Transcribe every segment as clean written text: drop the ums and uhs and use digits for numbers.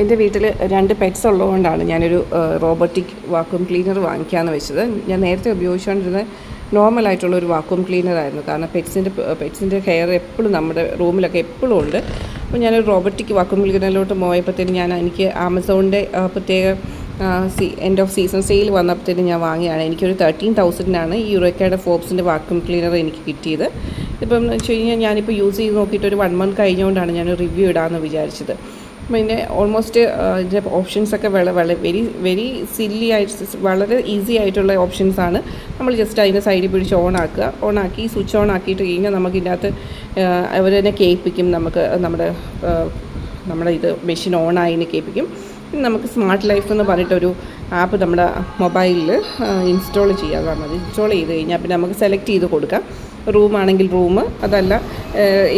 എൻ്റെ വീട്ടിൽ 2 പെറ്റ്സ് ഉള്ളതുകൊണ്ടാണ് ഞാനൊരു റോബോട്ടിക് വാക്വം ക്ലീനർ വാങ്ങിക്കാമെന്ന് വെച്ചത്. ഞാൻ നേരത്തെ ഉപയോഗിച്ചുകൊണ്ടിരുന്നത് നോർമലായിട്ടുള്ളൊരു വാക്വം ക്ലീനറായിരുന്നു. കാരണം പെറ്റ്സിൻ്റെ ഹെയർ എപ്പോഴും നമ്മുടെ റൂമിലൊക്കെ എപ്പോഴും ഉണ്ട്. അപ്പോൾ ഞാനൊരു റോബോട്ടിക് വാക്വം ക്ലീനറിലോട്ട് പോയപ്പോഴത്തേന് എനിക്ക് ആമസോണിൻ്റെ പ്രത്യേക എൻഡ് ഓഫ് സീസൺ സെയിൽ വന്നപ്പോഴത്തേന് ഞാൻ വാങ്ങിയാണ്. എനിക്കൊരു 13,000-നാണ് ഈ യുറേക്കയുടെ ഫോബ്സിൻ്റെ വാക്വം ക്ലീനർ എനിക്ക് കിട്ടിയത്. ഇപ്പം എന്ന് വെച്ച് കഴിഞ്ഞാൽ ഞാനിപ്പോൾ യൂസ് ചെയ്ത് നോക്കിയിട്ട് ഒരു 1 മന്ത് കഴിഞ്ഞുകൊണ്ടാണ് ഞാൻ റിവ്യൂ ഇടാമെന്ന് വിചാരിച്ചത്. അപ്പോൾ ഇതിൻ്റെ ഓൾമോസ്റ്റ് ഇതിൻ്റെ ഓപ്ഷൻസൊക്കെ വെരി സില്ലി ആയിട്ട് വളരെ ഈസി ആയിട്ടുള്ള ഓപ്ഷൻസാണ്. നമ്മൾ ജസ്റ്റ് അതിൻ്റെ സൈഡിൽ പിടിച്ച് ഓണാക്കി സ്വിച്ച് ഓൺ ആക്കിയിട്ട് കഴിഞ്ഞാൽ നമുക്ക് ഇതിനകത്ത് അവർ തന്നെ കേൾപ്പിക്കും. നമുക്ക് നമ്മുടെ ഇത് മെഷീൻ ഓണായിന് കേൾപ്പിക്കും. പിന്നെ നമുക്ക് സ്മാർട്ട് ലൈഫ് എന്ന് പറഞ്ഞിട്ടൊരു ആപ്പ് നമ്മുടെ മൊബൈലിൽ ഇൻസ്റ്റാൾ ചെയ്യാൻ പറഞ്ഞത്. ഇൻസ്റ്റാൾ ചെയ്ത് കഴിഞ്ഞാൽ പിന്നെ നമുക്ക് സെലക്ട് ചെയ്ത് കൊടുക്കാം. റൂമാണെങ്കിൽ റൂം, അതല്ല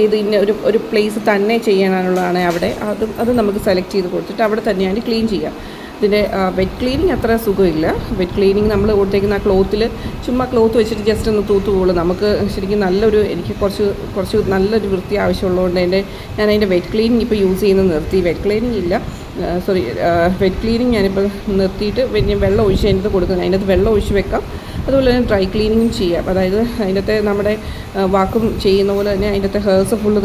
ഇതിന് ഒരു പ്ലേസ് തന്നെ ചെയ്യാനുള്ളതാണ് അവിടെ, അത് നമുക്ക് സെലക്ട് ചെയ്ത് കൊടുത്തിട്ട് അവിടെ തന്നെയാണ് ക്ലീൻ ചെയ്യുക. ഇതിൻ്റെ വെറ്റ് ക്ലീനിങ് അത്ര സുഖമില്ല. വെറ്റ് ക്ലീനിങ് നമ്മൾ കൊടുത്തേക്കുന്ന ആ ക്ലോത്തിൽ ചുമ്മാ ക്ലോത്ത് വെച്ചിട്ട് ജസ്റ്റ് ഒന്ന് തൂത്തുപോകുള്ളൂ. നമുക്ക് ശരിക്കും എനിക്ക് കുറച്ച് നല്ലൊരു വൃത്തി ആവശ്യമുള്ളതുകൊണ്ട് ഞാൻ അതിൻ്റെ വെറ്റ് ക്ലീനിങ് ഇപ്പോൾ യൂസ് ചെയ്യുന്നത് നിർത്തി. വെറ്റ് ക്ലീനിങ് ഞാനിപ്പോൾ നിർത്തിയിട്ട് പിന്നെ വെള്ളം ഒഴിച്ച് അതിനകത്ത് കൊടുക്കുന്നത്. അതിനകത്ത് വെള്ളം ഒഴിച്ച് വെക്കാം. അതുപോലെ തന്നെ ഡ്രൈ ക്ലീനിങ്ങും ചെയ്യാം. അതായത് അതിനകത്ത് നമ്മുടെ വാക്വം ചെയ്യുന്ന പോലെ തന്നെ അതിനകത്ത് ഹെയർസ് ഫുള്ള്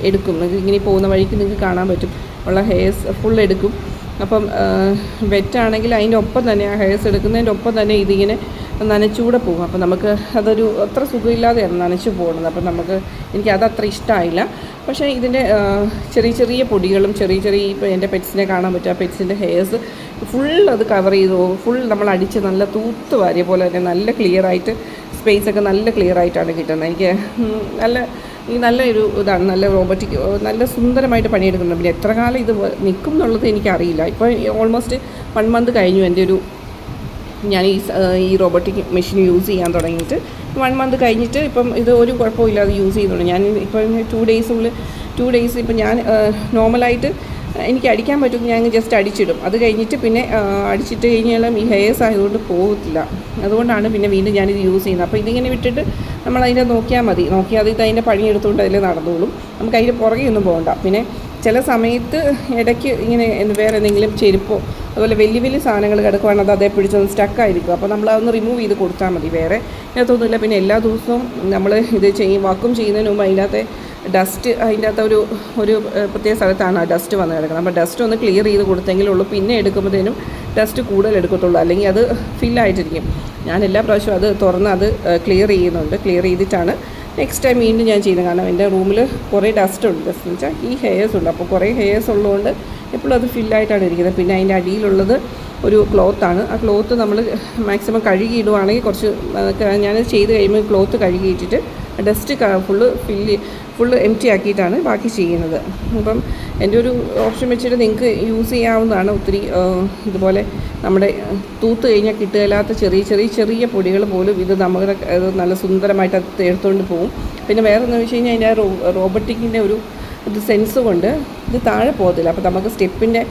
എടുക്കും. ഇങ്ങനെ പോകുന്ന വഴിക്ക് നിങ്ങൾക്ക് കാണാൻ പറ്റും. ഉള്ള ഹെയർസ് ഫുൾ എടുക്കും. അപ്പം വെറ്റാണെങ്കിൽ അതിൻ്റെ ഒപ്പം തന്നെ ആ ഹെയർസ് എടുക്കുന്നതിൻ്റെ ഒപ്പം തന്നെ ഇതിങ്ങനെ നനച്ചുകൂടെ പോകും. അപ്പോൾ നമുക്ക് അതൊരു അത്ര സുഖമില്ലാതെയാണ് നനച്ചു പോകുന്നത്. അപ്പം എനിക്കതത്ര ഇഷ്ടമായില്ല. പക്ഷേ ഇതിൻ്റെ ചെറിയ പൊടികളും ഇപ്പോൾ എൻ്റെ പെറ്റ്സിനെ കാണാൻ പറ്റും. ആ പെറ്റ്സിൻ്റെ ഹെയർസ് അത് കവർ ചെയ്തു പോകും. നമ്മൾ അടിച്ച് നല്ല തൂത്ത് വാരിയ പോലെ തന്നെ നല്ല ക്ലിയറായിട്ട് സ്പേസൊക്കെ നല്ല ക്ലിയറായിട്ടാണ് കിട്ടുന്നത്. എനിക്ക് നല്ലൊരു ഇതാണ്. നല്ല റോബോട്ടിക് നല്ല സുന്ദരമായിട്ട് പണിയെടുക്കുന്നുണ്ട്. പിന്നെ എത്ര കാലം ഇത് നിൽക്കും എന്നുള്ളത് എനിക്കറിയില്ല. ഇപ്പോൾ ഓൾമോസ്റ്റ് 1 മന്ത് കഴിഞ്ഞു ഞാൻ ഈ റോബോട്ടിക് മെഷീൻ യൂസ് ചെയ്യാൻ തുടങ്ങിയിട്ട്. 1 മന്ത് കഴിഞ്ഞിട്ട് ഇപ്പം ഇത് ഒരു കുഴപ്പമില്ലാതെ യൂസ് ചെയ്യുന്നുണ്ട്. ഞാൻ ഇപ്പം 2 ഡേയ്സ് ഇപ്പം ഞാൻ നോർമലായിട്ട് എനിക്ക് അടിക്കാൻ പറ്റും. ഞാൻ ജസ്റ്റ് അടിച്ചിടും. അത് കഴിഞ്ഞിട്ട് പിന്നെ അടിച്ചിട്ട് കഴിഞ്ഞാലും ഈ ഹെയർസ് ആയതുകൊണ്ട് പോകത്തില്ല. അതുകൊണ്ടാണ് പിന്നെ വീണ്ടും ഞാനിത് യൂസ് ചെയ്യുന്നത്. അപ്പോൾ ഇതിങ്ങനെ വിട്ടിട്ട് നമ്മളതിനെ നോക്കിയാൽ മതി. അതിൻ്റെ പണിയെടുത്തുകൊണ്ട് അതിൽ നടന്നോളും. നമുക്ക് അതിൻ്റെ പുറകെ ഒന്നും പോകണ്ട. പിന്നെ ചില സമയത്ത് ഇടയ്ക്ക് ഇങ്ങനെ വേറെ എന്തെങ്കിലും ചെരുപ്പോ അതുപോലെ വലിയ സാധനങ്ങൾ കിടക്കുവാണെങ്കിൽ അതേ പിടിച്ചൊന്ന് സ്റ്റക്കായിരിക്കും. അപ്പോൾ നമ്മളതൊന്ന് റിമൂവ് ചെയ്ത് കൊടുത്താൽ മതി. വേറെ ഇതിനകത്തൊന്നുമില്ല. പിന്നെ എല്ലാ ദിവസവും നമ്മൾ ഇത് വാക്വം ചെയ്യുന്നതിന് മുമ്പ് അതിൻ്റെ ഡസ്റ്റ് അതിൻ്റെ അകത്ത് ഒരു പ്രത്യേക സ്ഥലത്താണ് ആ ഡസ്റ്റ് വന്ന് കിടക്കുന്നത്. അപ്പോൾ ഡസ്റ്റ് ഒന്ന് ക്ലിയർ ചെയ്ത് കൊടുത്തെങ്കിലേ ഉള്ളൂ. പിന്നെ എടുക്കുമ്പോഴത്തേനും ഡസ്റ്റ് കൂടുതൽ എടുക്കത്തുള്ളൂ. അല്ലെങ്കിൽ അത് ഫില്ലായിട്ടിരിക്കും. ഞാൻ എല്ലാ പ്രാവശ്യവും അത് തുറന്ന് അത് ക്ലിയർ ചെയ്തിട്ടാണ് നെക്സ്റ്റ് ടൈം വീണ്ടും ഞാൻ ചെയ്യുന്നത്. കാരണം എൻ്റെ റൂമിൽ കുറേ ഡസ്റ്റ് എന്ന് വെച്ചാൽ ഈ ഹെയർസ് ഉണ്ട്. അപ്പോൾ കുറേ ഹെയർസ് ഉള്ളതുകൊണ്ട് എപ്പോഴും അത് ഫില്ലായിട്ടാണ് ഇരിക്കുന്നത്. പിന്നെ അതിൻ്റെ അടിയിലുള്ളത് ഒരു ക്ലോത്താണ്. ആ ക്ലോത്ത് നമ്മൾ മാക്സിമം കഴുകിയിടുവാണെങ്കിൽ ഞാനത് ചെയ്ത് കഴിയുമ്പോൾ ക്ലോത്ത് കഴുകിയിട്ടിട്ട് ഡസ്റ്റ് ഫുള്ള് എംറ്റി ആക്കിയിട്ടാണ് ബാക്കി ചെയ്യുന്നത്. അപ്പം എൻ്റെ ഒരു ഓപ്ഷൻ വെച്ചിട്ട് നിങ്ങൾക്ക് യൂസ് ചെയ്യാവുന്നതാണ്. ഒത്തിരി ഇതുപോലെ നമ്മുടെ തൂത്ത് കഴിഞ്ഞാൽ കിട്ടുകയില്ലാത്ത ചെറിയ പൊടികൾ പോലും ഇത് നമുക്ക് നല്ല സുന്ദരമായിട്ട് അത് എടുത്തുകൊണ്ട് പോകും. പിന്നെ വേറെ എന്താണെന്ന് വെച്ച് കഴിഞ്ഞാൽ അതിൻ്റെ റോബോട്ടിക്കിൻ്റെ ഇത് സെൻസ് കൊണ്ട് ഇത് താഴെ പോകത്തില്ല. അപ്പോൾ നമുക്ക് സ്റ്റെപ്പിൻ്റെ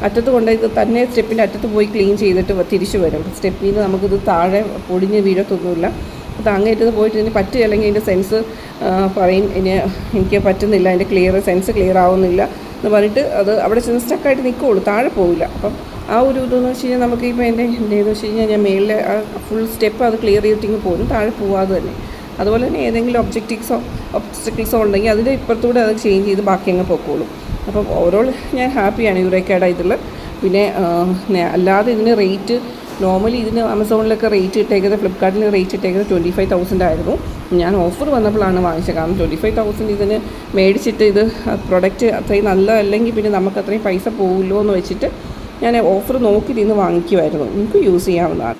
അറ്റത്ത് കൊണ്ട് ഇത് തന്നെ സ്റ്റെപ്പിൻ്റെ അറ്റത്ത് പോയി ക്ലീൻ ചെയ്തിട്ട് തിരിച്ചു വരും. സ്റ്റെപ്പിൽ നിന്ന് നമുക്കിത് താഴെ പൊടിഞ്ഞ് വീഴത്തൊന്നുമില്ല. അത് അങ്ങേറ്റത് പോയിട്ട് ഇതിന് പറ്റുകയല്ലെങ്കിൽ അതിൻ്റെ സെൻസ് പറയും എനിക്ക് പറ്റുന്നില്ല, അതിൻ്റെ സെൻസ് ക്ലിയർ ആവുന്നില്ല എന്ന് പറഞ്ഞിട്ട് അത് അവിടെ ചെന്ന് സ്റ്റക്കായിട്ട് നിൽക്കുകയുള്ളൂ, താഴെ പോവില്ല. അപ്പം ആ ഒരു ഇതെന്ന് വെച്ച് കഴിഞ്ഞാൽ നമുക്ക് ഇപ്പോൾ ഇതെന്ന് വെച്ച് കഴിഞ്ഞാൽ ഞാൻ മേളിലെ ആ ഫുൾ സ്റ്റെപ്പ് അത് ക്ലിയർ ചെയ്തിട്ടെങ്കിൽ പോലും താഴെ പോവാതെ തന്നെ. അതുപോലെ തന്നെ ഏതെങ്കിലും ഒബ്സ്റ്റക്കിൾസോ ഉണ്ടെങ്കിൽ അതിൻ്റെ ഇപ്പുറത്തൂടെ അത് ചേഞ്ച് ചെയ്ത് ബാക്കി അങ്ങ് പൊക്കോളും. അപ്പം ഓവറോൾ ഞാൻ ഹാപ്പിയാണ് യുറേക്കയുടെ ഇതിൽ. പിന്നെ അല്ലാതെ ഇതിന് റേറ്റ് നോർമലി ഇതിന് ആമസോണിലൊക്കെ റേറ്റ് ഇട്ടേക്കുന്നത്, ഫ്ലിപ്കാർട്ടിൽ റേറ്റ് ഇട്ടേക്കുന്നത് 25,000 ആയിരുന്നു. ഞാൻ ഓഫർ വന്നപ്പോഴാണ് വാങ്ങിച്ചത്. കാരണം 25,000 ഇതിന് മേടിച്ചിട്ട് ഇത് പ്രൊഡക്റ്റ് അത്രയും നല്ലതല്ലെങ്കിൽ പിന്നെ നമുക്ക് അത്രയും പൈസ പോകില്ലോ എന്ന് വെച്ചിട്ട് ഞാൻ ഓഫർ നോക്കി നിന്ന് വാങ്ങിക്കുമായിരുന്നു. നിങ്ങൾക്ക് യൂസ് ചെയ്യാവുന്നതാണ്.